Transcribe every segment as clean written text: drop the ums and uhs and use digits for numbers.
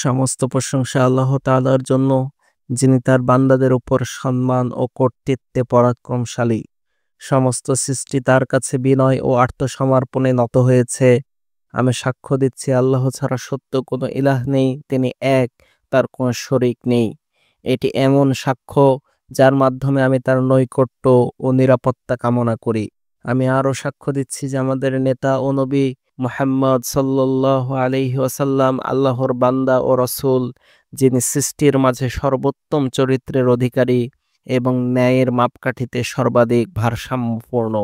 সমস্ত প্রশংসা আল্লাহ তাআলার জন্য, যিনি তার বান্দাদের উপর সম্মান ও কর্তৃত্বে পরাক্রমশালী। সমস্ত সৃষ্টি তার কাছে বিনয় ও আত্মসমর্পণে নত হয়েছে। আমি সাক্ষ্য দিচ্ছি আল্লাহ ছাড়া সত্য কোনো ইলাহ নেই, তিনি এক, তার কোনো শরিক নেই। এটি এমন সাক্ষ্য যার মাধ্যমে আমি তার নৈকট্য ও নিরাপত্তা কামনা করি। আমি আরও সাক্ষ্য দিচ্ছি যে আমাদের নেতা ও নবী মুহাম্মদ সাল্লাল্লাহু আলাইহি ওয়াসাল্লাম আল্লাহর বান্দা ও রসূল, যিনি সৃষ্টির মাঝে সর্বোত্তম চরিত্রের অধিকারী এবং ন্যায়ের মাপকাঠিতে সর্বাধিক ভারসাম্যপূর্ণ।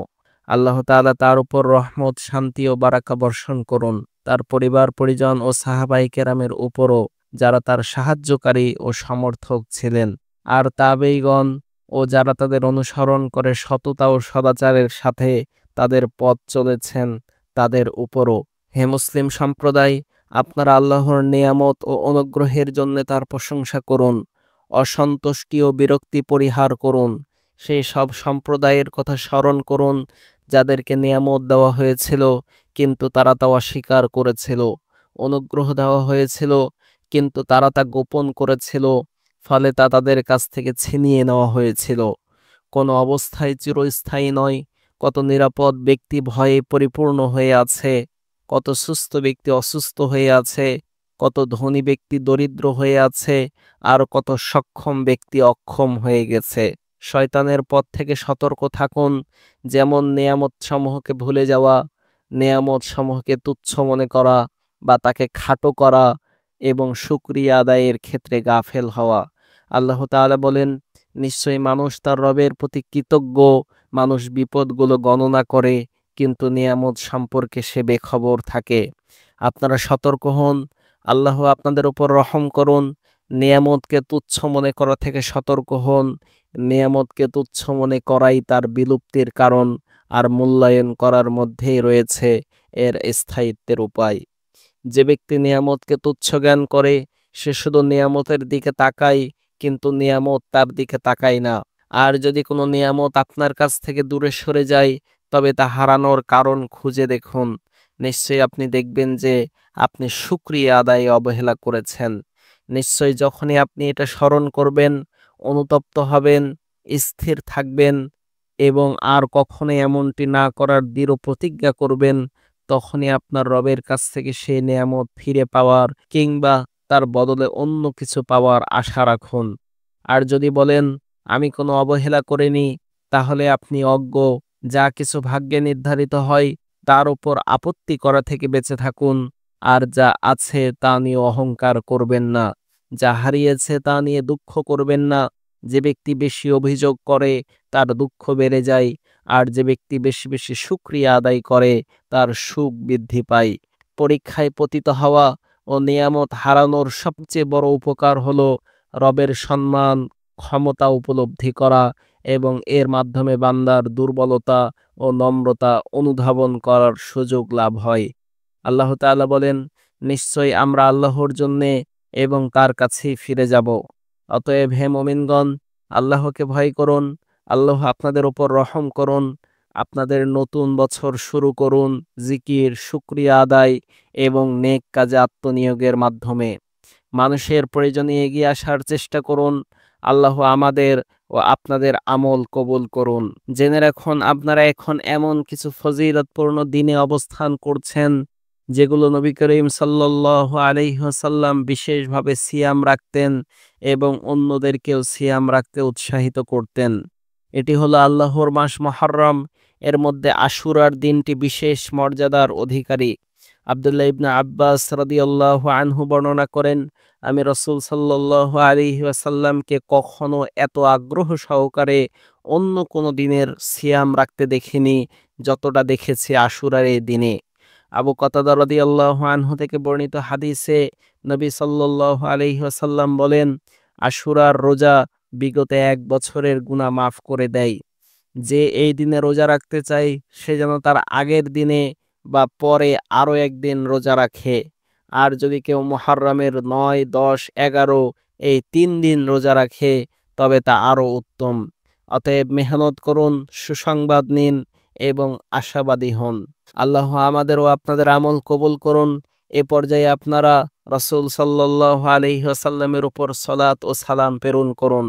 আল্লাহ তাআলা তার উপর রহমত, শান্তি ও বারাকা বর্ষণ করুন, তার পরিবার পরিজন ও সাহাবায়ে কেরামের উপরও, যারা তার সাহায্যকারী ও সমর্থক ছিলেন, আর তাবেঈগণ ও যারা তাদের অনুসরণ করে সততা ও সদাচারের সাথে তাদের পথ চলেছেন তাদের উপরও। হে মুসলিম সম্প্রদায়, আপনারা আল্লাহর নিয়ামত ও অনুগ্রহের জন্য তার প্রশংসা করুন, অসন্তুষ্টি ও বিরক্তি পরিহার করুন। সেই সব সম্প্রদায়ের কথা স্মরণ করুন যাদেরকে নিয়ামত দেওয়া হয়েছিল কিন্তু তারা তা অস্বীকার করেছিল, অনুগ্রহ দেওয়া হয়েছিল কিন্তু তারা তা গোপন করেছিল, ফলে তা তাদের কাছ থেকে ছিনিয়ে নেওয়া হয়েছিল। কোনো অবস্থায় চিরস্থায়ী নয়। কত নিরাপদ ব্যক্তি ভয়ে পরিপূর্ণ হয়ে আছে, কত সুস্থ ব্যক্তি অসুস্থ হয়ে আছে, কত ধনী ব্যক্তি দরিদ্র হয়ে আছে, আর কত সক্ষম ব্যক্তি অক্ষম হয়ে গেছে। শয়তানের পথ থেকে সতর্ক থাকুন। যেমন নেয়ামত সমূহকে ভুলে যাওয়া, নেয়ামত সমূহকে তুচ্ছ মনে করা বা তাকে খাটো করা এবং শুকরিয়া আদায়ের ক্ষেত্রে গাফেল হওয়া। আল্লাহ তাআলা বলেন, নিশ্চয়ই মানুষ তার রবের প্রতি কৃতজ্ঞ। মানুষ বিপদগুলো গণনা করে কিন্তু নিয়ামত সম্পর্কে সে বেখবর থাকে। আপনারা সতর্ক হন, আল্লাহ আপনাদের উপর রহম করুন। নিয়ামতকে তুচ্ছ মনে করা থেকে সতর্ক হন। নিয়ামতকে তুচ্ছ মনে করাই তার বিলুপ্তির কারণ, আর মূল্যায়ন করার মধ্যেই রয়েছে এর স্থায়িত্বের উপায়। যে ব্যক্তি নিয়ামতকে তুচ্ছ জ্ঞান করে সে শুধু নিয়ামতের দিকে তাকায় কিন্তু নিয়ামত তার দিকে তাকায় না। আর যদি কোনো নিয়ামত আপনার কাছ থেকে দূরে সরে যায় তবে তা হারানোর কারণ খুঁজে দেখুন। নিশ্চয়ই আপনি দেখবেন যে আপনি শুকরিয়া আদায়ে অবহেলা করেছেন। নিশ্চয়ই যখনই আপনি এটা স্মরণ করবেন, অনুতপ্ত হবেন, স্থির থাকবেন এবং আর কখনোই এমনটি না করার দৃঢ় প্রতিজ্ঞা করবেন, তখনই আপনার রবের কাছ থেকে সেই নেয়ামত ফিরে পাওয়ার কিংবা তার বদলে অন্য কিছু পাওয়ার আশা রাখুন। আর যদি বলেন আমি কোনো অবহেলা করিনি, তাহলে আপনি অজ্ঞ। যা কিছু ভাগ্যে নির্ধারিত হয় তার উপর আপত্তি করা থেকে বেঁচে থাকুন। আর যা আছে তা নিয়ে অহংকার করবেন না, যা হারিয়েছে তা নিয়ে দুঃখ করবেন না। যে ব্যক্তি বেশি অভিযোগ করে তার দুঃখ বেড়ে যায়, আর যে ব্যক্তি বেশি বেশি শুকরিয়া আদায় করে তার সুখ বৃদ্ধি পায়। পরীক্ষায় পতিত হওয়া ও নিয়ামত হারানোর সবচেয়ে বড় উপকার হলো রবের সম্মান, ক্ষমতা উপলব্ধি করা এবং এর মাধ্যমে বান্দার দুর্বলতা ও নম্রতা অনুধাবন করার সুযোগ লাভ হয়। আল্লাহ তাআলা বলেন, নিশ্চয়ই আমরা আল্লাহর জন্যে এবং তার কাছেই ফিরে যাব। অতএব হে মুমিনগণ, আল্লাহকে ভয় করুন, আল্লাহ আপনাদের উপর রহম করুন। আপনাদের নতুন বছর শুরু করুন জিকির, শুকরিয়া আদায় এবং নেক কাজে আত্মনিয়োগের মাধ্যমে। মানুষের প্রয়োজনে এগিয়ে আসার চেষ্টা করুন। আল্লাহ আমাদের ও আপনাদের আমল কবুল করুন। জেনে রাখুন, আপনারা এখন এমন কিছু ফজিলতপূর্ণ দিনে অবস্থান করছেন যেগুলো নবী করিম সাল্লাল্লাহু আলাইহি ওয়াসাল্লাম বিশেষভাবে সিয়াম রাখতেন এবং অন্যদেরকেও সিয়াম রাখতে উৎসাহিত করতেন। এটি হলো আল্লাহর মাস মুহররম। এর মধ্যে আশুরার দিনটি বিশেষ মর্যাদার অধিকারী। আব্দুল্লাহ ইবনে আব্বাস রাদিয়াল্লাহু আনহু বর্ণনা করেন, আমি রাসূল সাল্লাল্লাহু আলাইহি ওয়াসাল্লামকে কখনো এত আগ্রহ সহকারে অন্য কোনো দিনের সিয়াম রাখতে দেখিনি যতটা দেখেছি আশুরার এই দিনে। আবু কতাদা রাদিয়াল্লাহু আনহু থেকে বর্ণিত হাদিসে নবী সাল্লাল্লাহু আলাইহি ওয়াসাল্লাম বলেন, আশুরার রোজা বিগত এক বছরের গুনাহ মাফ করে দেয়। যে এই দিনে রোজা রাখতে চায় সে যেন তার আগের দিনে বা পরে আরও একদিন রোজা রাখে। আর যদি কেউ মুহররমের ৯, ১০, ১১ এই ৩ দিন রোজা রাখে তবে তা আরও উত্তম। অতএব মেহনত করুন, সুসংবাদ নিন এবং আশাবাদী হন। আল্লাহ আমাদের ও আপনাদের আমল কবুল করুন এ পর্যায়ে আপনারা রাসূল সাল্লাল্লাহু আলাইহি ওয়াসাল্লামের উপর সালাত ও সালাম প্রেরণ করুন,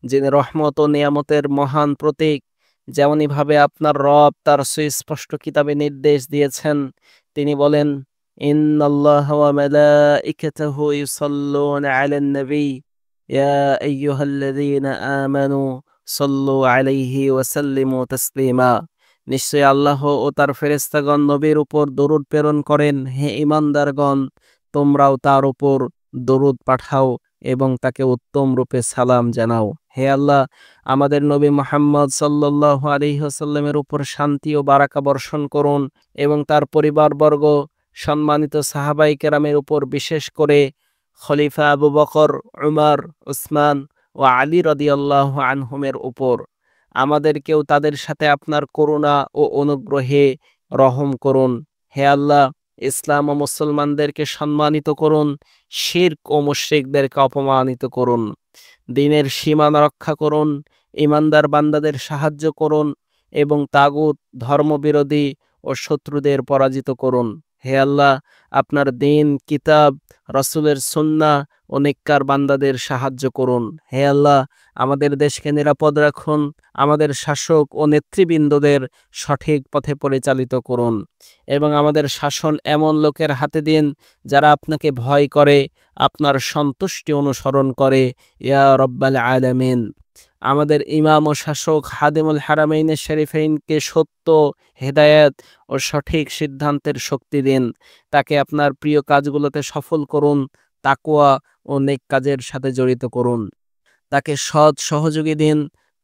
যিনি রহমত ও নিয়ামতের মহান প্রতীক। যেমনিভাবে আপনার রব তার সুস্পষ্ট কিতাবে নির্দেশ দিয়েছেন, তিনি বলেন, ইন্নাল্লাহা ওয়া মালাইকাতাহু ইউসাল্লুনা আলান নবী ইয়া আইয়ুহাল্লাযীনা আমানু সাল্লু আলাইহি ওয়া সাল্লিমু তাসলিমা। নিশ্চয়ই আল্লাহ ও তার ফেরেশতাগণ নবীর উপর দরুদ প্রেরণ করেন। হে ঈমানদারগণ, তোমরাও তার উপর দরুদ পাঠাও এবং তাকে উত্তম রূপে সালাম জানাও। হে আল্লাহ, আমাদের নবী মুহাম্মদ সাল্লাল্লাহু আলাইহি ওয়াসাল্লামের উপর শান্তি ও বারাকা বর্ষণ করুন এবং তার পরিবারবর্গ, সম্মানিত সাহাবায়ে কেরামের উপর, বিশেষ করে খলিফা আবু বকর, উমর, উসমান ও আলী রাদিয়াল্লাহু আনহুমের উপর। আমাদেরকেও তাদের সাথে আপনার করুণা ও অনুগ্রহে রহম করুন। হে আল্লাহ, ইসলাম ও মুসলমানদেরকে সম্মানিত করুন, শিরক ও মুশরিকদেরকে অপমানিত করুন। দ্বীনের সীমানা রক্ষা করুন, ঈমানদার বান্দাদের সাহায্য করুন এবং তাগুত, ধর্মবিরোধী ও শত্রুদের পরাজিত করুন। হে আল্লাহ, আপনার দ্বীন, কিতাব, রাসূলের সুন্নাহ ও নেককার বান্দাদের সাহায্য করুন। হে আল্লাহ, আমাদের দেশকে নিরাপদ রাখুন, আমাদের শাসক ও নেতৃবৃন্দদের সঠিক পথে পরিচালিত করুন এবং আমাদের শাসন এমন লোকের হাতে দিন যারা আপনাকে ভয় করে, আপনার সন্তুষ্টি অনুসরণ করে, ইয়া রব্বাল আলামিন। আমাদের ইমাম ও শাসক হাদিমুল হারামাইনে শরীফাইনকে সত্য, হেদায়েত ও সঠিক সিদ্ধান্তের শক্তি দিন। তাকে আপনার প্রিয় কাজগুলোতে সফল করুন, তাকওয়া ও নেক কাজের সাথে জড়িত করুন। তাকে সৎ সহযোগী দিন,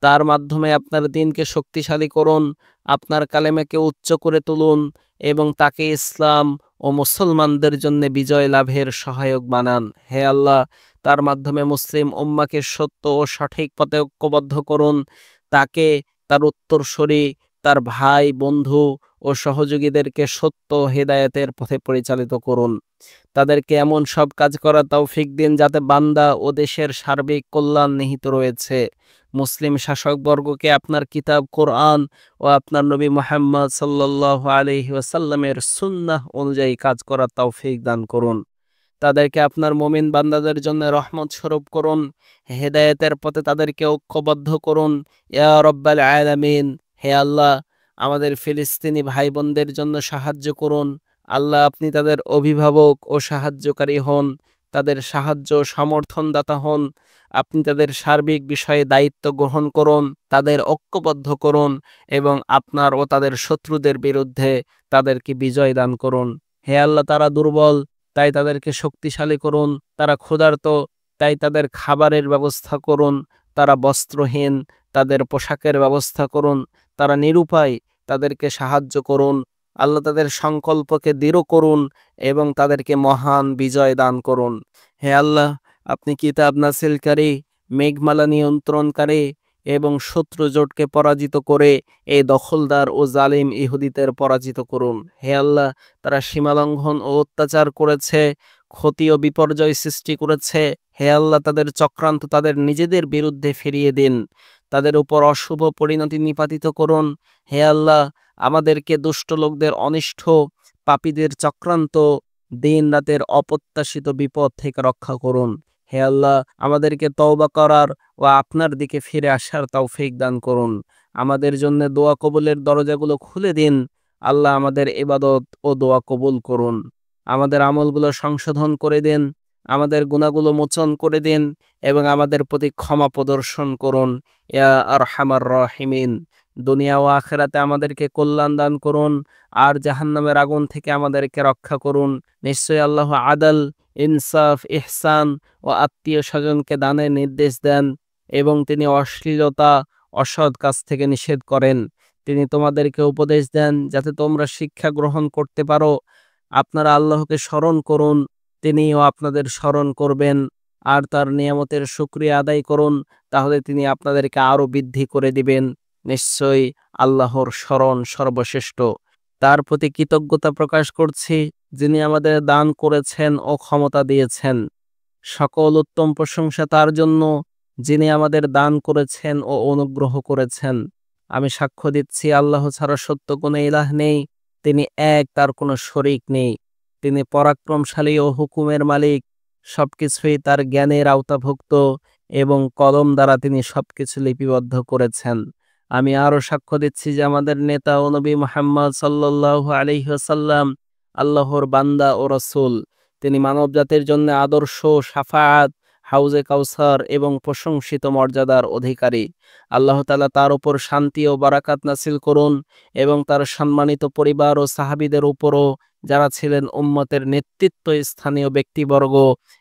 তার মাধ্যমে আপনার দ্বীনকে শক্তিশালী করুন, আপনার কালেমাকে উচ্চ করে তুলুন এবং তাকে ইসলাম ও মুসলমানদের জন্য বিজয় লাভের সহায়ক বানান। হে আল্লাহ, তার মাধ্যমে মুসলিম উম্মাহকে সত্য ও সঠিক পথে ঐক্যবদ্ধ করুন। তাকে, তার উত্তরসূরি, তার ভাই, বন্ধু ও সহযোগীদেরকে সত্য ও হেদায়েতের পথে পরিচালিত করুন। তাদেরকে এমন সব কাজ করার তৌফিক দিন যাতে বান্দা ও দেশের সার্বিক কল্যাণ নিহিত রয়েছে। মুসলিম শাসকবর্গকে আপনার কিতাব কোরআন ও আপনার নবী মুহাম্মদ সাল্লাল্লাহু আলাইহি ওয়াসাল্লামের সুন্নাহ অনুযায়ী কাজ করার তৌফিক দান করুন। তাদেরকে আপনার মুমিন বান্দাদের জন্য রহমত স্বরূপ করুন। হেদায়েতের পথে তাদেরকে ঐক্যবদ্ধ করুন, ইয়া রব্বাল আলামিন। হে আল্লাহ, আমাদের ফিলিস্তিনি ভাই বোনদের জন্য সাহায্য করুন। আল্লাহ, আপনি তাদের অভিভাবক ও সাহায্যকারী হন, তাদের সাহায্য সমর্থনদাতা হন। আপনি তাদের সার্বিক বিষয়ে দায়িত্ব গ্রহণ করুন, তাদের ঐক্যবদ্ধ করুন এবং আপনার ও তাদের শত্রুদের বিরুদ্ধে তাদেরকে বিজয় দান করুন। হে আল্লাহ, তারা দুর্বল, তাই তাদেরকে শক্তিশালী করুন। তারা ক্ষুধার্ত, তাই তাদের খাবারের ব্যবস্থা করুন। তারা বস্ত্রহীন, তাদের পোশাকের ব্যবস্থা করুন। তারা নিরুপায়, তাদেরকে সাহায্য করুন। আল্লাহ, তাদের সংকল্পকে দৃঢ় করুন এবং তাদেরকে মহান বিজয় দান করুন। হে আল্লাহ, আপনি কিতাব নাসিলকারী, মেঘমালা নিয়ন্ত্রণকারী এবং শত্রু জোটকে পরাজিত করে এই দখলদার ও জালিম ইহুদিদের পরাজিত করুন। হে আল্লাহ, তারা সীমালঙ্ঘন ও অত্যাচার করেছে, ক্ষতি ও বিপর্যয় সৃষ্টি করেছে। হে আল্লাহ, তাদের চক্রান্ত তাদের নিজেদের বিরুদ্ধে ফিরিয়ে দিন, তাদের উপর অশুভ পরিণতি নিপাতিত করুন। হে আল্লাহ, আমাদেরকে দুষ্ট লোকদের অনিষ্ট, পাপীদের চক্রান্ত, দিন রাতের অপ্রত্যাশিত বিপদ থেকে রক্ষা করুন। হে আল্লাহ, আমাদেরকে তওবা করার ও আপনার দিকে ফিরে আসার তৌফিক দান করুন। আমাদের জন্য দোয়া কবুলের দরজাগুলো খুলে দিন। আল্লাহ, আমাদের ইবাদত ও দোয়া কবুল করুন। আমাদের আমলগুলো সংশোধন করে দিন, আমাদের গুনাহগুলো মোচন করে দিন এবং আমাদের প্রতি ক্ষমা প্রদর্শন করুন, ইয়া আরহামার রাহিমিন। দুনিয়া ও আখিরাতে আমাদেরকে কল্যাণ দান করুন আর জাহান্নামের আগুন থেকে আমাদেরকে রক্ষা করুন। নিশ্চয়ই আল্লাহ আদল, ইনসাফ, ইহসান ও আত্মীয় স্বজনকে দানের নির্দেশ দেন এবং তিনি অশ্লীলতা, অসৎ কাজ থেকে নিষেধ করেন। তিনি তোমাদেরকে উপদেশ দেন যাতে তোমরা শিক্ষা গ্রহণ করতে পারো। আপনারা আল্লাহকে স্মরণ করুন, তিনিও আপনাদের স্মরণ করবেন। আর তার নিয়ামতের শুকরিয়া আদায় করুন, তাহলে তিনি আপনাদেরকে আরো বৃদ্ধি করে দিবেন। নিশ্চয়ই আল্লাহর স্মরণ সর্বশ্রেষ্ঠ। তার প্রতি কৃতজ্ঞতা প্রকাশ করছি, যিনি আমাদের দান করেছেন ও ক্ষমতা দিয়েছেন। সকল উত্তম প্রশংসা তার জন্য, যিনি আমাদের দান করেছেন ও অনুগ্রহ করেছেন। আমি সাক্ষ্য দিচ্ছি, আল্লাহ ছাড়া সত্য কোনো ইলাহ নেই, তিনি এক, তার কোনো শরীক নেই। তিনি পরাক্রমশালী ও হুকুমের মালিক, সবকিছুই তার জ্ঞানের আওতাভুক্ত এবং কলম দ্বারা তিনি সবকিছু লিপিবদ্ধ করেছেন। আমি আরও সাক্ষ্য দিচ্ছি যে আমাদের নেতা ও নবী মুহাম্মদ সাল্লাল্লাহু আলাইহি ওয়াসাল্লাম আল্লাহর বান্দা ও রাসূল। তিনি মানবজাতির জন্য আদর্শ, শাফাআত, হাউজে কাউসার এবং প্রশংসিত মর্যাদার অধিকারী। আল্লাহ তাআলা তার উপর শান্তি ও বারাকাত নাসিল করুন এবং তার সম্মানিত পরিবার ও সাহাবীদের উপরও, যারা ছিলেন উম্মতের নেতৃত্ব স্থানীয় ব্যক্তিবর্গ,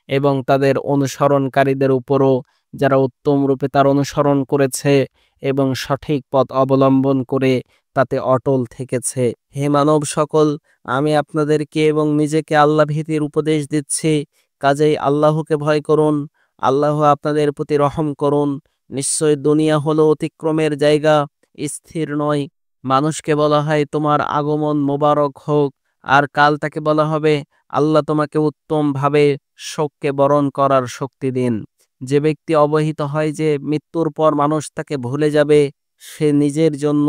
এবং তাদের অনুসরণকারীদের উপরও, যারা উত্তম রূপে তার অনুসরণ করেছে এবং সঠিক পথ অবলম্বন করে তাতে অটল থেকেছে। হে মানব সকল, আমি আপনাদেরকে এবং নিজেকে আল্লাহ ভীতির উপদেশ দিচ্ছি। কাজেই আল্লাহকে ভয় করুন। আল্লাহ আপনাদের প্রতি রহম করুন। নিশ্চয় দুনিয়া হলো অতিক্রমের জায়গা, স্থির নয়। মানুষকে বলা হয় তোমার আগমন মোবারক হোক, আর কাল তাকে বলা হবে আল্লাহ তোমাকে উত্তমভাবে শোককে বরণ করার শক্তি দিন। যে ব্যক্তি অবহিত হয় যে মৃত্যুর পর মানুষ তাকে ভুলে যাবে, সে নিজের জন্য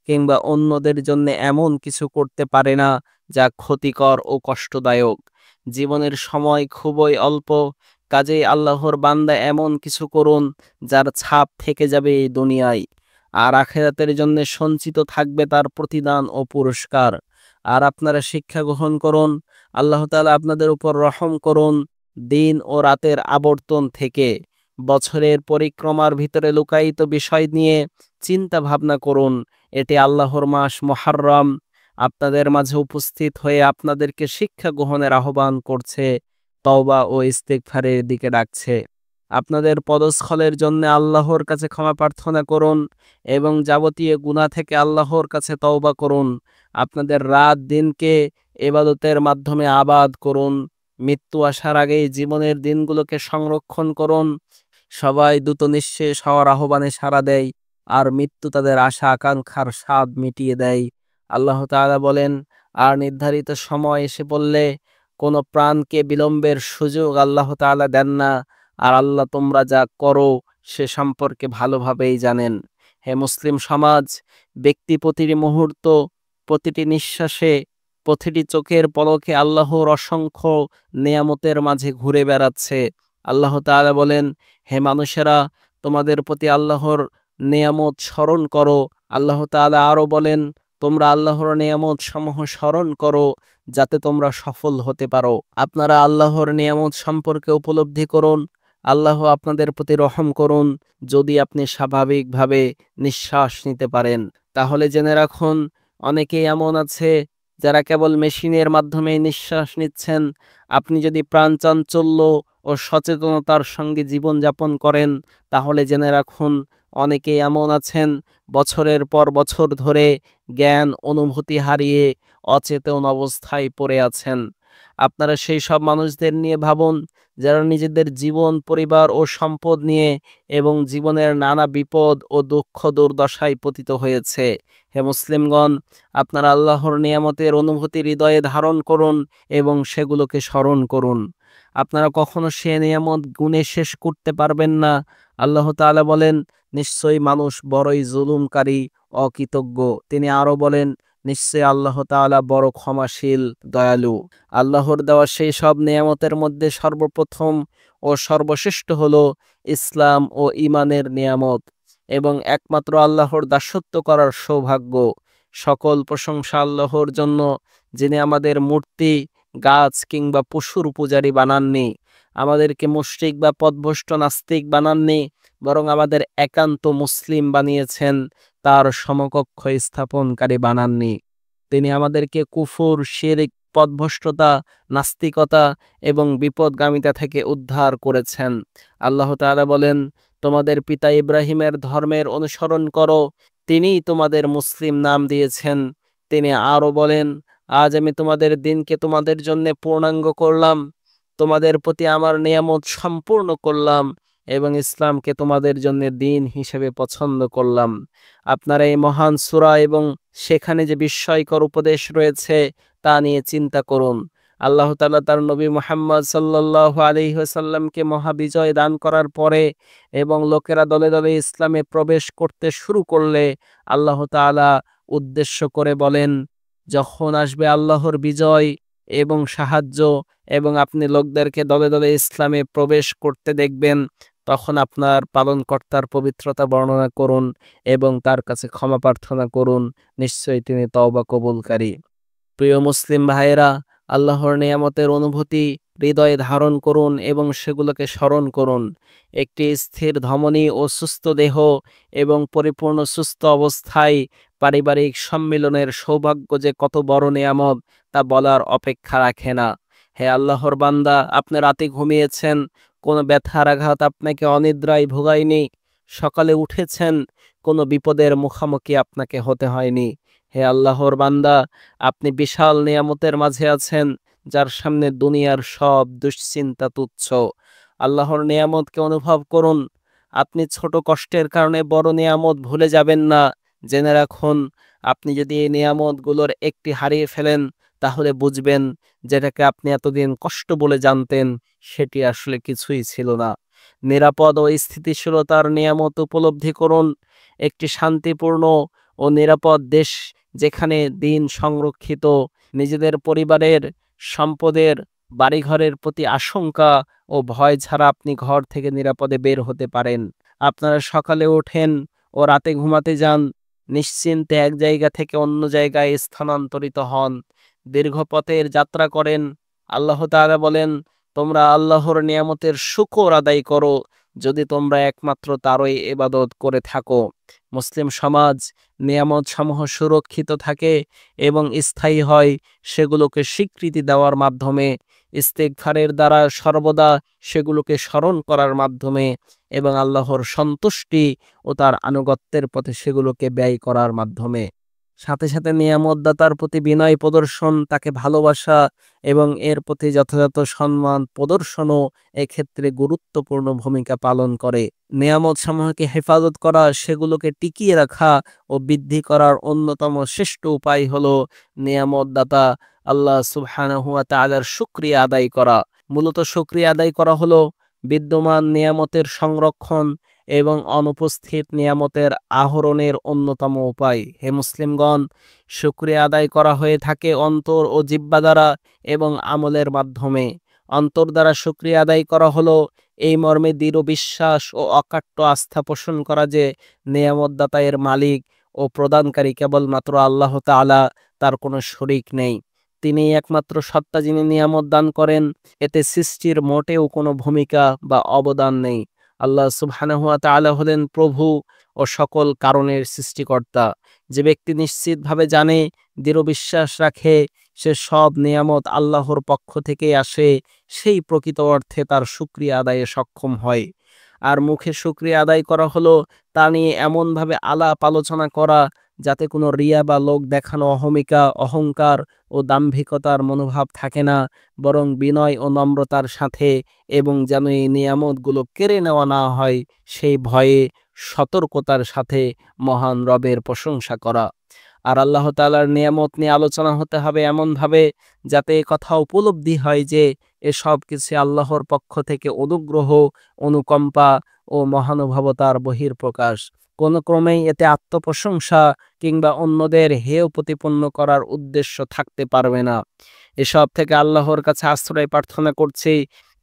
কিংবা অন্যদের জন্য এমন কিছু করতে পারে না যা ক্ষতিকর ও কষ্টদায়ক। জীবনের সময় খুবই অল্প, কাজেই আল্লাহর বান্দা এমন কিছু করুন যার ছাপ থেকে যাবে এই দুনিয়ায়, আর আখিরাতের জন্য সঞ্চিত থাকবে তার প্রতিদান ও পুরস্কার। আর আপনারা শিক্ষা গ্রহণ করুন। আল্লাহ তাআলা আপনাদের উপর রহম করুন। দিন ও রাতের আবর্তন থেকে, বছরের পরিক্রমার ভিতরে লুকায়িত বিষয় নিয়ে চিন্তা ভাবনা করুন। এটি আল্লাহর মাস মুহররম আপনাদের মাঝে উপস্থিত হয়ে আপনাদেরকে শিক্ষা গ্রহণের আহ্বান করছে, তওবা ও ইস্তিগফারের দিকে ডাকছে। আপনাদের পদস্খলের জন্য আল্লাহর কাছে ক্ষমা প্রার্থনা করুন এবং যাবতীয় গুনাহ থেকে আল্লাহর কাছে তওবা করুন। আপনাদের রাত দিনকে ইবাদতের মাধ্যমে আবাদ করুন। মৃত্যু আসার আগেই জীবনের দিনগুলোকে সংরক্ষণ করুন। সবাই দ্রুত নিঃশেষ হওয়ার আহ্বানে সাড়া দেয়, আর মৃত্যু তাদের আশা আকাঙ্ক্ষার স্বাদ মিটিয়ে দেয়। আল্লাহ তাআলা বলেন, আর নির্ধারিত সময় এসে পড়লে কোনো প্রাণকে বিলম্বের সুযোগ আল্লাহ তাআলা দেন না, আর আল্লাহ তোমরা যা করো সে সম্পর্কে ভালোভাবেই জানেন। হে মুসলিম সমাজ, ব্যক্তি প্রতিটি মুহূর্ত, প্রতিটি নিঃশ্বাসে, প্রতিটি চোখের পলকে আল্লাহর অসংখ্য নেয়ামতের মাঝে ঘুরে বেড়াচ্ছে। আল্লাহ তাআলা বলেন, হে মানুষেরা, তোমাদের প্রতি আল্লাহর নেয়ামত স্মরণ করো। আল্লাহ তাআলা আরও বলেন, তোমরা আল্লাহর নেয়ামত সমূহ স্মরণ করো যাতে তোমরা সফল হতে পারো। আপনারা আল্লাহর নেয়ামত সম্পর্কে উপলব্ধি করুন। আল্লাহ আপনাদের প্রতি রহম করুন। যদি আপনি স্বাভাবিকভাবে নিঃশ্বাস নিতে পারেন, তাহলে জেনে রাখুন, অনেকেই এমন আছে যারা কেবল মেশিনের মাধ্যমে নিঃশ্বাস নিচ্ছেন। আপনি যদি প্রাণচাঞ্চল্য ও সচেতনতার সঙ্গে জীবনযাপন করেন, তাহলে জেনে রাখুন, অনেকেই এমন আছেন বছরের পর বছর ধরে জ্ঞান অনুভূতি হারিয়ে অচেতন অবস্থায় পড়ে আছেন। আপনারা সেই সব মানুষদের নিয়ে ভাবুন যারা নিজেদের জীবন, পরিবার ও সম্পদ নিয়ে এবং জীবনের নানা বিপদ ও দুঃখ দুর্দশায় পতিত হয়েছে। হে মুসলিমগণ, আপনারা আল্লাহর নিয়ামতের অনুভূতি হৃদয়ে ধারণ করুন এবং সেগুলোকে স্মরণ করুন। আপনারা কখনো সে নিয়ামত গুণে শেষ করতে পারবেন না। আল্লাহ তাআলা বলেন, নিশ্চয়ই মানুষ বড়ই জুলুমকারী, অকৃতজ্ঞ। তিনি আরও বলেন, নিশ্চয়ই আল্লাহ তাআলা বড় ক্ষমাশীল, দয়ালু। আল্লাহর দেওয়া সেই সব নেয়ামতের মধ্যে সর্বপ্রথম ও সর্বশ্রেষ্ঠ হলো ইসলাম ও ঈমানের নেয়ামত এবং একমাত্র আল্লাহর দাসত্ব করার সৌভাগ্য। সকল প্রশংসা আল্লাহর জন্য, যিনি আমাদের মূর্তি, গাছ কিংবা পশুর পূজারী বানাননি, আমাদেরকে মুশরিক বা পথভ্রষ্ট নাস্তিক বানাননি, বরং আমাদের একান্ত মুসলিম বানিয়েছেন, তার সমকক্ষ স্থাপনকারী বানাননি। তিনি আমাদেরকে কুফর, শিরক, পথভ্রষ্টতা, নাস্তিকতা এবং বিপদগামিতা থেকে উদ্ধার করেছেন। আল্লাহ তাআলা বলেন, তোমাদের পিতা ইব্রাহিমের ধর্মের অনুসরণ করো, তিনিই তোমাদের মুসলিম নাম দিয়েছেন। তিনি আরও বলেন, আজ আমি তোমাদের দিনকে তোমাদের জন্য পূর্ণাঙ্গ করলাম, তোমাদের প্রতি আমার নিয়ামত সম্পূর্ণ করলাম এবং ইসলামকে তোমাদের জন্য দিন হিসেবে পছন্দ করলাম। আপনারা এই মহান সূরা এবং সেখানে যে বিস্ময়কর উপদেশ রয়েছে তা নিয়ে চিন্তা করুন। আল্লাহ তাআলা তার নবী মুহাম্মদ সাল্লাল্লাহু আলাইহি ওয়াসাল্লামকে মহাবিজয় দান করার পরে এবং লোকেরা দলে দলে ইসলামে প্রবেশ করতে শুরু করলে আল্লাহ তাআলা উদ্দেশ্য করে বলেন, যখন আসবে আল্লাহর বিজয়, এবং সাহায্য, এবং আপনি লোকদেরকে দলে দলে ইসলামে প্রবেশ করতে দেখবেন, তখন আপনার পালনকর্তার পবিত্রতা বর্ণনা করুন এবং তার কাছে ক্ষমা প্রার্থনা করুন। নিশ্চয়ই তিনি তওবা কবুলকারী। প্রিয় মুসলিম ভাইয়েরা, আল্লাহর নিয়ামতের অনুভূতি হৃদয়ে ধারণ করুন এবং সেগুলোকে স্মরণ করুন। একটি স্থির ধমনী ও সুস্থ দেহ এবং পরিপূর্ণ সুস্থ অবস্থায় পারিবারিক সম্মিলনের সৌভাগ্য যে কত বড় নিয়ামত, তা বলার অপেক্ষা রাখে না। হে আল্লাহর বান্দা, আপনি রাতে ঘুমিয়েছেন, কোনো ব্যথার আঘাত আপনাকে অনিদ্রায় ভোগায়নি। সকালে উঠেছেন, কোনো বিপদের মুখোমুখি আপনাকে হতে হয়নি। হে আল্লাহর বান্দা, আপনি বিশাল নিয়ামতের মাঝে আছেন, যার সামনে দুনিয়ার সব দুশ্চিন্তা তুচ্ছ। আল্লাহর নিয়ামতকে অনুভব করুন। আপনি ছোট কষ্টের কারণে বড় নিয়ামত ভুলে যাবেন না। জেনে রাখুন, আপনি যদি এই নিয়ামতগুলোর একটি হারিয়ে ফেলেন, তাহলে বুঝবেন যেটাকে আপনি এতদিন কষ্ট বলে জানতেন, সেটি আসলে কিছুই ছিল না। নিরাপদ ও স্থিতিশীলতার নিয়ামত উপলব্ধি করুন। একটি শান্তিপূর্ণ ও নিরাপদ দেশ, যেখানে দিন সংরক্ষিত, নিজেদের পরিবারের সম্পদের, বাড়িঘরের প্রতি আশঙ্কা ও ভয় ছাড়া আপনি ঘর থেকে নিরাপদে বের হতে পারেন। আপনারা সকালে ওঠেন ও রাতে ঘুমাতে যান, নিশ্চিন্তে এক জায়গা থেকে অন্য জায়গায় স্থানান্তরিত হন, দীর্ঘ পথের যাত্রা করেন। আল্লাহ তাআলা বলেন, তোমরা আল্লাহর নিয়ামতের শুকর আদায় করো, যদি তোমরা একমাত্র তারই ইবাদত করে থাকো। মুসলিম সমাজ নিয়ামতসমূহ সুরক্ষিত থাকে এবং স্থায়ী হয় সেগুলোকে স্বীকৃতি দেওয়ার মাধ্যমে, ইস্তেগফারের দ্বারা সর্বদা সেগুলোকে স্মরণ করার মাধ্যমে, এবং আল্লাহর সন্তুষ্টি ও তার আনুগত্যের পথে সেগুলোকে ব্যয় করার মাধ্যমে। সাথে সাথে নিয়ামতদাতার প্রতি বিনয় প্রদর্শন, তাকে ভালোবাসা এবং এর প্রতি যথাযথ সম্মান প্রদর্শনও এক্ষেত্রে গুরুত্বপূর্ণ ভূমিকা পালন করে। নিয়ামত সমূহকে হেফাজত করা, সেগুলোকে টিকিয়ে রাখা ও বৃদ্ধি করার অন্যতম শ্রেষ্ঠ উপায় হলো নিয়ামতদাতা আল্লাহ সুবহানাহু ওয়া তাআলার শুকরিয়া আদায় করা। মূলত শুকরিয়া আদায় করা হলো বিদ্যমান নিয়ামতের সংরক্ষণ এবং অনুপস্থিত নিয়ামতের আহরণের অন্যতম উপায়। হে মুসলিমগণ, শুকরিয়া আদায় করা হয়ে থাকে অন্তর ও জিহ্বা দ্বারা এবং আমলের মাধ্যমে। অন্তর দ্বারা শুকরিয়া আদায় করা হলো এই মর্মে দৃঢ় বিশ্বাস ও অকাট্য আস্থা পোষণ করা যে নিয়ামতদাতা এর মালিক ও প্রদানকারী কেবলমাত্র আল্লাহ তাআলা, তার কোনো শরিক নেই। তিনিই একমাত্র সত্তা যিনি নিয়ামত দান করেন, এতে সৃষ্টির মোটেও কোনো ভূমিকা বা অবদান নেই। আল্লাহ সুবহানাহু ওয়া তাআলা হলেন প্রভু ও সকল কারণের সৃষ্টিকর্তা। যে ব্যক্তি নিশ্চিতভাবে জানে, দৃঢ় বিশ্বাস রাখে, সে সব নিয়ামত আল্লাহর পক্ষ থেকেই আসে, সেই প্রকৃত অর্থে তার শুকরিয়া আদায়ে সক্ষম হয়। আর মুখে শুকরিয়া আদায় করা হলো তা নিয়ে এমনভাবে আলাপ আলোচনা করা, যাতে কোনো রিয়া বা লোক দেখানো অহমিকা, অহংকার ও দাম্ভিকতার মনোভাব থাকে না, বরং বিনয় ও নম্রতার সাথে, এবং যেন এই নিয়ামতগুলো কেড়ে নেওয়া না হয় সেই ভয়ে সতর্কতার সাথে মহান রবের প্রশংসা করা। আর আল্লাহ তাআলার নিয়ামত নিয়ে আলোচনা হতে হবে এমনভাবে যাতে এ কথা উপলব্ধি হয় যে এসব কিছু আল্লাহর পক্ষ থেকে অনুগ্রহ, অনুকম্পা ও মহানুভবতার বহিঃপ্রকাশ। কোনো ক্রমেই এতে আত্মপ্রশংসা কিংবা অন্যদের হেয় প্রতিপন্ন করার উদ্দেশ্য থাকতে পারবে না। এসব থেকে আল্লাহর কাছে আশ্রয় প্রার্থনা করছি,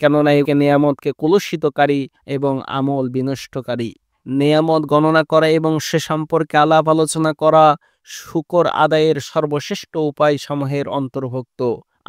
কেননা এই নিয়ামতকে কলুষিতকারী এবং আমল বিনষ্টকারী। নিয়ামত গণনা করা এবং সে সম্পর্কে আলাপ আলোচনা করা শুকর আদায়ের সর্বশ্রেষ্ঠ উপায় সমূহের অন্তর্ভুক্ত।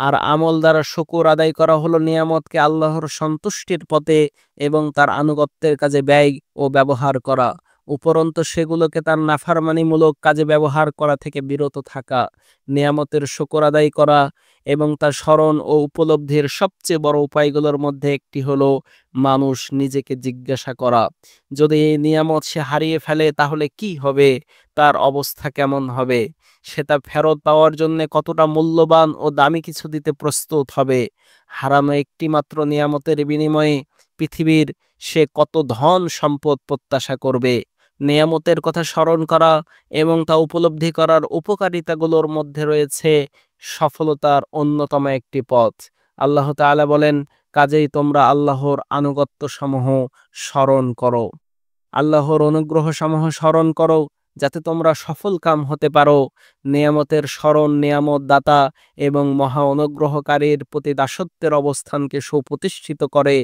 আর আমল দ্বারা শুকর আদায় করা হলো নিয়ামতকে আল্লাহর সন্তুষ্টির পথে এবং তার আনুগত্যের কাজে ব্যয় ও ব্যবহার করা। উপরন্তু সেগুলোকে তার নাফরমানিমূলক কাজে ব্যবহার করা থেকে বিরত থাকা। নিয়ামতের শুকর আদায় করা এবং তার স্মরণ ও উপলব্ধির সবচেয়ে বড় উপায়গুলোর মধ্যে একটি হলো মানুষ নিজেকে জিজ্ঞাসা করা, যদি এই নিয়ামত সে হারিয়ে ফেলে তাহলে কি হবে, তার অবস্থা কেমন হবে, সে তা ফেরত পাওয়ার জন্য কতটা মূল্যবান ও দামি কিছু দিতে প্রস্তুত হবে, হারানো একটি মাত্র নিয়ামতের বিনিময়ে পৃথিবীর সে কত ধন সম্পদ প্রত্যাশা করবে। নিয়ামতের কথা স্মরণ করা এবং তা উপলব্ধি করার উপকারিতাগুলোর মধ্যে রয়েছে সফলতার অন্যতম একটি পথ। আল্লাহ তাআলা বলেন, কাজেই তোমরা আল্লাহর আনুগত্য সমূহ স্মরণ করো, আল্লাহর অনুগ্রহ সমূহ স্মরণ করো, যাতে তোমরা সফল কাম হতে পারো। নেয়ামতের স্মরণ নেয়ামত দাতা এবং মহা অনুগ্রহকারীর প্রতি দাসত্বের অবস্থানকে সুপ্রতিষ্ঠিত করে,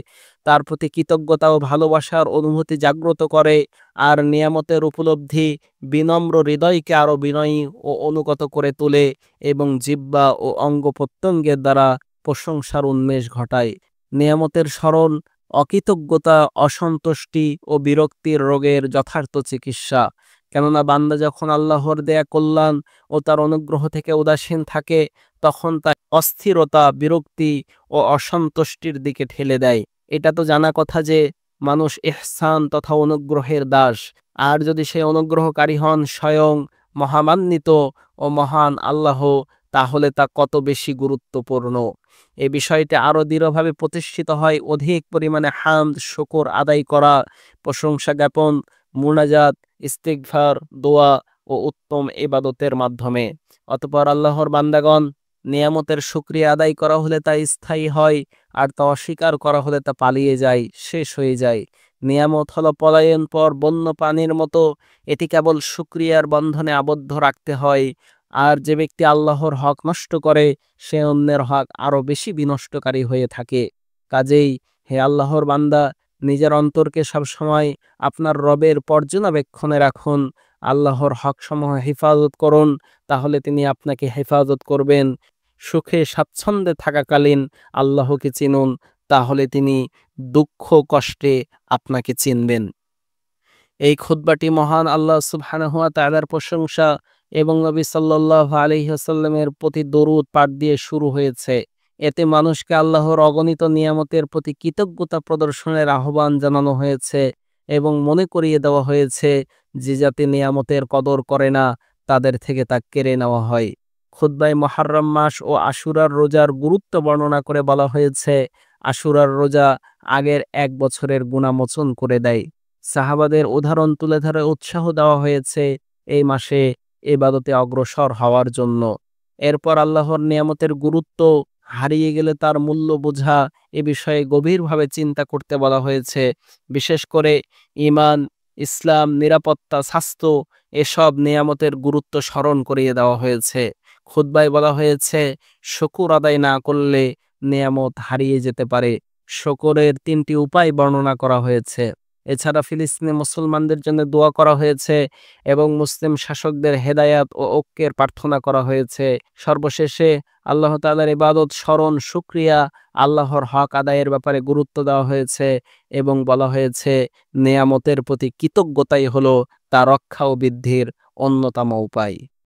তার প্রতি কৃতজ্ঞতা ও ভালোবাসার অনুভূতি জাগ্রত করে, আর নিয়ামতের উপলব্ধি বিনম্র হৃদয়কে আরো বিনয়ী ও অনুগত করে তোলে এবং জিহ্বা ও অঙ্গ প্রত্যঙ্গের দ্বারা প্রশংসার উন্মেষ ঘটায়। নিয়ামতের স্মরণ অকৃতজ্ঞতা, অসন্তুষ্টি ও বিরক্তির রোগের যথার্থ চিকিৎসা। কেননা বান্দা যখন আল্লাহর দেয়া কল্যাণ ও তার অনুগ্রহ থেকে উদাসীন থাকে, তখন তা অস্থিরতা, বিরক্তি ও অসন্তুষ্টির দিকে ঠেলে দেয়। এটা তো জানা কথা যে মানুষ ইহসান তথা অনুগ্রহের দাস। আর যদি সে অনুগ্রহকারী হন স্বয়ং মহামান্বিত ও মহান আল্লাহ, তাহলে তা কত বেশি গুরুত্বপূর্ণ। এই বিষয়টি আরো দৃঢ়ভাবে প্রতিষ্ঠিত হয় অধিক পরিমাণে হামদ শুকর আদায় করা, প্রশংসা জ্ঞাপন, মুনাজাত, ইস্তিগফার, দোয়া ও উত্তম ইবাদতের মাধ্যমে। অতঃপর আল্লাহর বান্দাগণ, নিয়ামতের শুকরিয়া আদায় করা হলে তা স্থায়ী হয়, আর তা অস্বীকার করা হলে তা পালিয়ে যায়, শেষ হয়ে যায়। নিয়ামত হলো পলায়ন পর বন্য প্রাণীর মতো, এটি কেবল শুকরিয়ার বন্ধনে আবদ্ধ রাখতে হয়। আর যে ব্যক্তি আল্লাহর হক নষ্ট করে, সে অন্যের হক আরো বেশি বিনষ্টকারী হয়ে থাকে। কাজেই হে আল্লাহর বান্দা, নিজের অন্তরকে সবসময় আপনার রবের পর্যবেক্ষণে রাখুন, আল্লাহর হকসমূহ হেফাজত করুন, তাহলে তিনি আপনাকে হেফাজত করবেন। সুখে স্বাচ্ছন্দ্যে থাকাকালীন আল্লাহকে চিনুন, তাহলে তিনি দুঃখ কষ্টে আপনাকে চিনবেন। এই খুতবাটি মহান আল্লাহ সুবহানাহু ওয়া তাআলার প্রশংসা এবং নবী সাল্লাল্লাহু আলাইহি ওয়াসাল্লামের প্রতি দরুদ পাঠ দিয়ে শুরু হয়েছে। এতে মানুষকে আল্লাহর অগণিত নিয়ামতের প্রতি কৃতজ্ঞতা প্রদর্শনের আহ্বান জানানো হয়েছে এবং মনে করিয়ে দেওয়া হয়েছে যে জাতি নিয়ামতের কদর করে না, তাদের থেকে তা কেড়ে নেওয়া হয়। খুতবায় মুহররম মাস ও আশুরার রোজার গুরুত্ব বর্ণনা করে বলা হয়েছে, আশুরার রোজা আগের এক বছরের গুনাহ মোচন করে দেয়। সাহাবাদের উদাহরণ তুলে ধরে উৎসাহ দেওয়া হয়েছে এই মাসে ইবাদতে অগ্রসর হওয়ার জন্য। এরপর আল্লাহর নিয়ামতের গুরুত্ব হারিয়ে গেলে তার মূল্য বোঝা, এ বিষয়ে গভীরভাবে চিন্তা করতে বলা হয়েছে। বিশেষ করে ঈমান, ইসলাম, নিরাপত্তা, স্বাস্থ্য, এসব নিয়ামতের গুরুত্ব স্মরণ করিয়ে দেওয়া হয়েছে। খুতবায় বলা হয়েছে, শুকর আদায় না করলে নিয়ামত হারিয়ে যেতে পারে। শুকরের ৩টি উপায় বর্ণনা করা হয়েছে। এছাড়া ফিলিস্তিনি মুসলমানদের জন্য দোয়া করা হয়েছে এবং মুসলিম শাসকদের হেদায়াত ও ঐক্যের প্রার্থনা করা হয়েছে। সর্বশেষে আল্লাহ তাআলার ইবাদত, স্মরণ, শুকরিয়া, আল্লাহর হক আদায়ের ব্যাপারে গুরুত্ব দেওয়া হয়েছে এবং বলা হয়েছে নেয়ামতের প্রতি কৃতজ্ঞতাই হলো তা রক্ষা ও বৃদ্ধির অন্যতম উপায়।